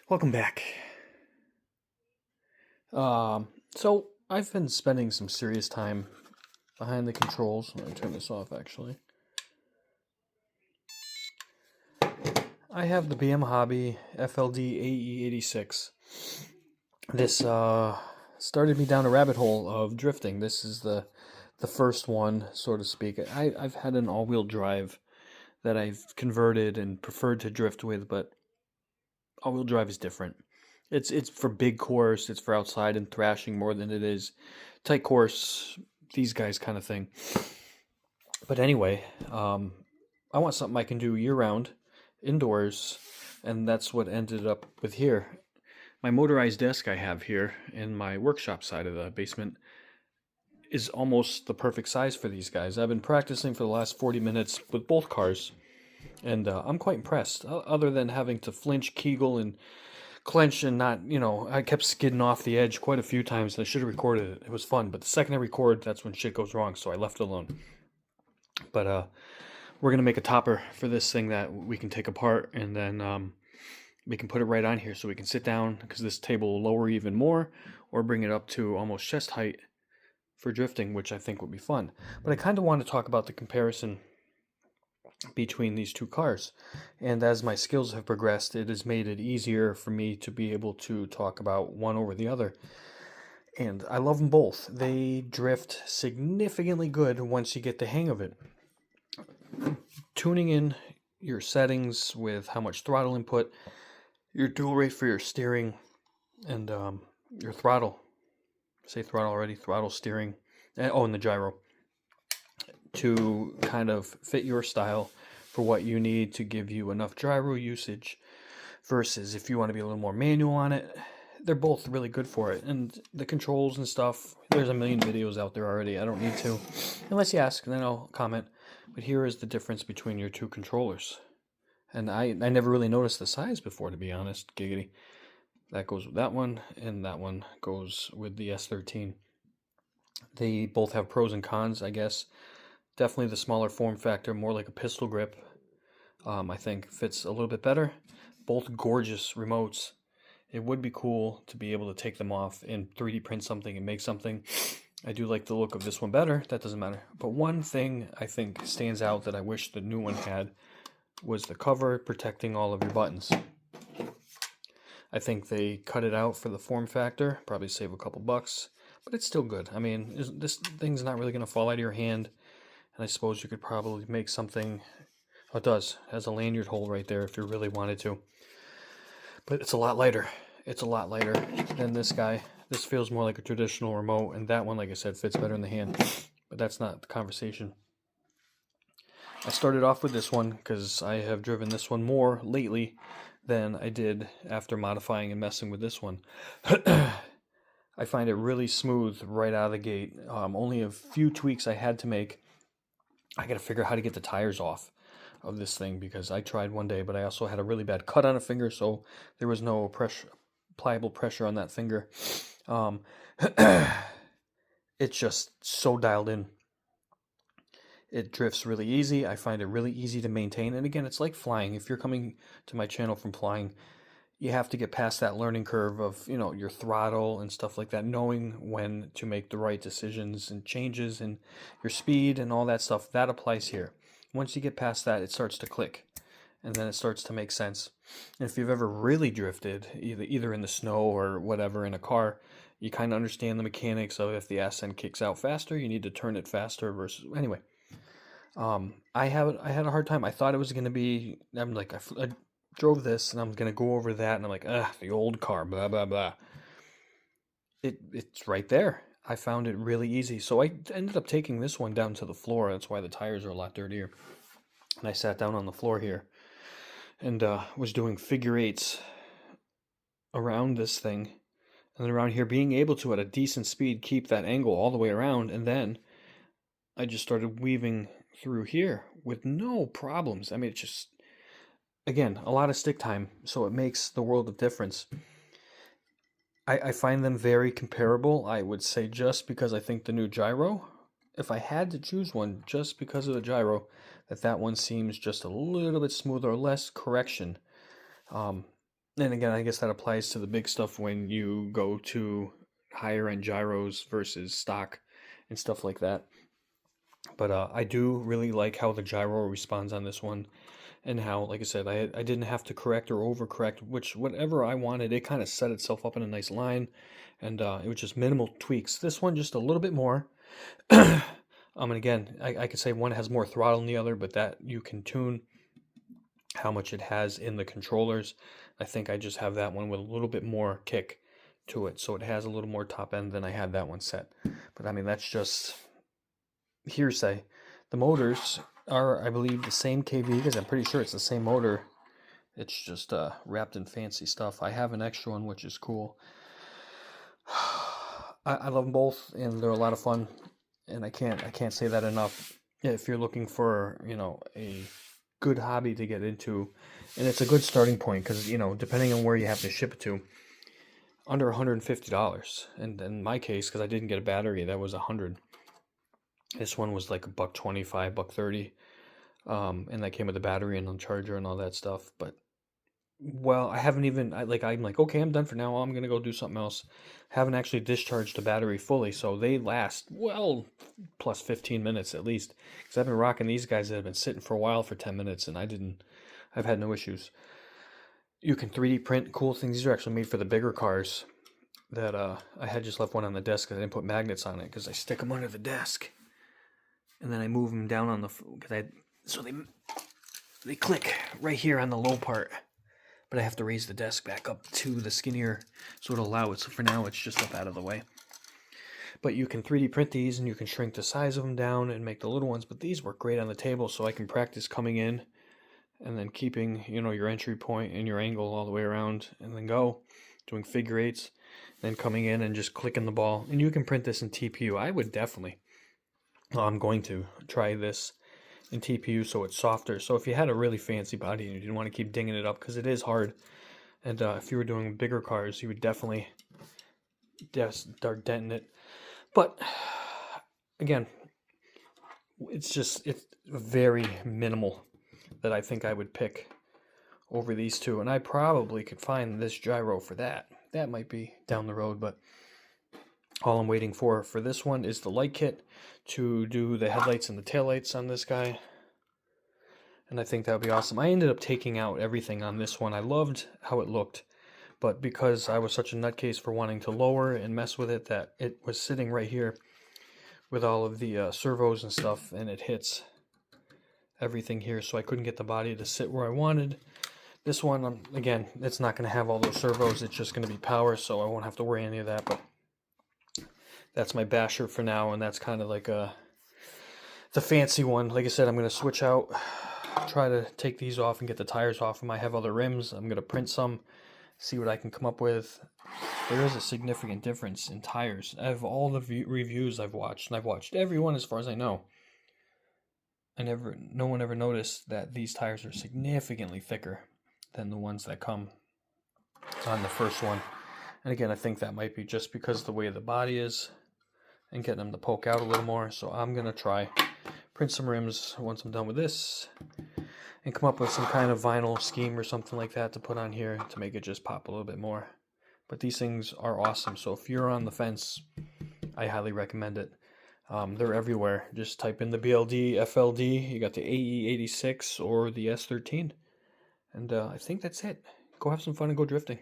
Welcome back. So I've been spending some serious time behind the controls. Let me turn this off actually. I have the BM Hobby FLD AE86. This started me down a rabbit hole of drifting. This is the first one, so to speak. I've had an all-wheel drive that I've converted and preferred to drift with, but all-wheel drive is different. It's for big course, it's for outside and thrashing more than it is tight course, these guys kind of thing. But anyway, I want something I can do year-round, indoors, and that's what ended up with here. My motorized desk I have here in my workshop side of the basement is almost the perfect size for these guys. I've been practicing for the last 40 minutes with both cars, and I'm quite impressed. Other than having to flinch, kegel, and clench and not, I kept skidding off the edge quite a few times, and I should have recorded it. It was fun, but the second I record, that's when shit goes wrong, so I left it alone. But we're going to make a topper for this thing that we can take apart, and then we can put it right on here so we can sit down, because this table will lower even more, or bring it up to almost chest height for drifting, which I think would be fun. But I kind of want to talk about the comparison between these two cars, and as my skills have progressed, it has made it easier for me to be able to talk about one over the other. And I love them both. They drift significantly good once you get the hang of it. Tuning in your settings with how much throttle input, your dual rate for your steering, and your throttle. Say throttle already, throttle, steering, and the gyro, to kind of fit your style for what you need to give you enough gyro usage, versus if you want to be a little more manual on it. They're both really good for it. And the controls and stuff, there's a million videos out there already. I don't need to. Unless you ask, then I'll comment. But here is the difference between your two controllers. And I never really noticed the size before, to be honest. Giggity. That goes with that one, and that one goes with the S13. They both have pros and cons, I guess. Definitely the smaller form factor, more like a pistol grip, I think fits a little bit better. Both gorgeous remotes. It would be cool to be able to take them off and 3D print something and make something. I do like the look of this one better. That doesn't matter. But one thing I think stands out that I wish the new one had was the cover protecting all of your buttons. I think they cut it out for the form factor. Probably save a couple bucks. But it's still good. I mean, this thing's not really going to fall out of your hand. And I suppose you could probably make something. Oh, it does. It has a lanyard hole right there if you really wanted to. But it's a lot lighter. It's a lot lighter than this guy. This feels more like a traditional remote, and that one, like I said, fits better in the hand. But that's not the conversation. I started off with this one because I have driven this one more lately than I did after modifying and messing with this one. I find it really smooth right out of the gate. Only a few tweaks I had to make. I got to figure out how to get the tires off of this thing, because I tried one day, but I also had a really bad cut on a finger, so there was no pliable pressure on that finger. It's just so dialed in. It drifts really easy. I find it really easy to maintain. And again, it's like flying. If you're coming to my channel from flying, you have to get past that learning curve of, your throttle and stuff like that, knowing when to make the right decisions and changes and your speed and all that stuff. That applies here. Once you get past that, it starts to click, and then it starts to make sense. And if you've ever really drifted, either in the snow or whatever in a car, you kind of understand the mechanics of if the ascent kicks out faster, you need to turn it faster versus... Anyway, I had a hard time. I thought it was going to be... I'm like, I drove this, and I'm going to go over that, and I'm like, the old car, blah, blah, blah. It's right there. I found it really easy. So I ended up taking this one down to the floor. That's why the tires are a lot dirtier. And I sat down on the floor here and was doing figure eights around this thing. And then around here, being able to, at a decent speed, keep that angle all the way around. And then I just started weaving through here with no problems. I mean, it's just, again, a lot of stick time. So it makes the world of difference. I find them very comparable. I would say just because I think the new gyro, if I had to choose one just because of the gyro, that one seems just a little bit smoother, less correction. And again, I guess that applies to the big stuff when you go to higher end gyros versus stock and stuff like that. But I do really like how the gyro responds on this one, and how, like I said, I didn't have to correct or overcorrect, whatever I wanted, it kind of set itself up in a nice line, and it was just minimal tweaks. This one just a little bit more. And again, I could say one has more throttle than the other, but that you can tune how much it has in the controllers. I think I just have that one with a little bit more kick to it, so it has a little more top end than I had that one set. But I mean, that's just hearsay. The motors are, I believe, the same KV, because I'm pretty sure it's the same motor. It's just wrapped in fancy stuff. I have an extra one, which is cool. I love them both, and they're a lot of fun. And I can't say that enough. If you're looking for, a good hobby to get into, and it's a good starting point, because depending on where you have to ship it to, under $150. And in my case, because I didn't get a battery, that was $100. This one was like $125, $130, and that came with a battery and a charger and all that stuff. But well, I haven't even I'm like, okay, I'm done for now. I'm gonna go do something else. Haven't actually discharged the battery fully, so they last well plus 15 minutes at least. Because I've been rocking these guys that have been sitting for a while for 10 minutes, and I've had no issues. You can 3D print cool things. These are actually made for the bigger cars. That I had just left one on the desk because I didn't put magnets on it, because I stick them under the desk, and then I move them down on the so they click right here on the low part. But I have to raise the desk back up to the skinnier, so it'll allow it. So for now, it's just up out of the way. But you can 3D print these, and you can shrink the size of them down and make the little ones. But these work great on the table, so I can practice coming in and then keeping, your entry point and your angle all the way around, and then doing figure eights, then coming in and just clicking the ball. And you can print this in TPU. I would definitely, I'm going to try this in TPU so it's softer. So if you had a really fancy body and you didn't want to keep dinging it up, because it is hard, and if you were doing bigger cars, you would definitely start denting it. But again, it's very minimal that I think I would pick over these two, and I probably could find this gyro for that. That might be down the road, but all I'm waiting for this one is the light kit to do the headlights and the taillights on this guy. And I think that would be awesome. I ended up taking out everything on this one. I loved how it looked, but because I was such a nutcase for wanting to lower and mess with it, that it was sitting right here with all of the servos and stuff, and it hits everything here, so I couldn't get the body to sit where I wanted. This one, again, it's not going to have all those servos. It's just going to be power, so I won't have to worry any of that. But that's my basher for now, and that's kind of like the fancy one. Like I said, I'm going to switch out, try to take these off and get the tires off them. I have other rims. I'm going to print some, see what I can come up with. There is a significant difference in tires. Out of all the reviews I've watched, and I've watched every one as far as I know, no one ever noticed that these tires are significantly thicker than the ones that come on the first one. And again, I think that might be just because of the way the body is and getting them to poke out a little more. So I'm going to try print some rims once I'm done with this and come up with some kind of vinyl scheme or something like that to put on here to make it just pop a little bit more. But these things are awesome. So if you're on the fence, I highly recommend it. They're everywhere. Just type in the BLD, FLD. You got the AE86 or the S13. And I think that's it. Go have some fun and go drifting.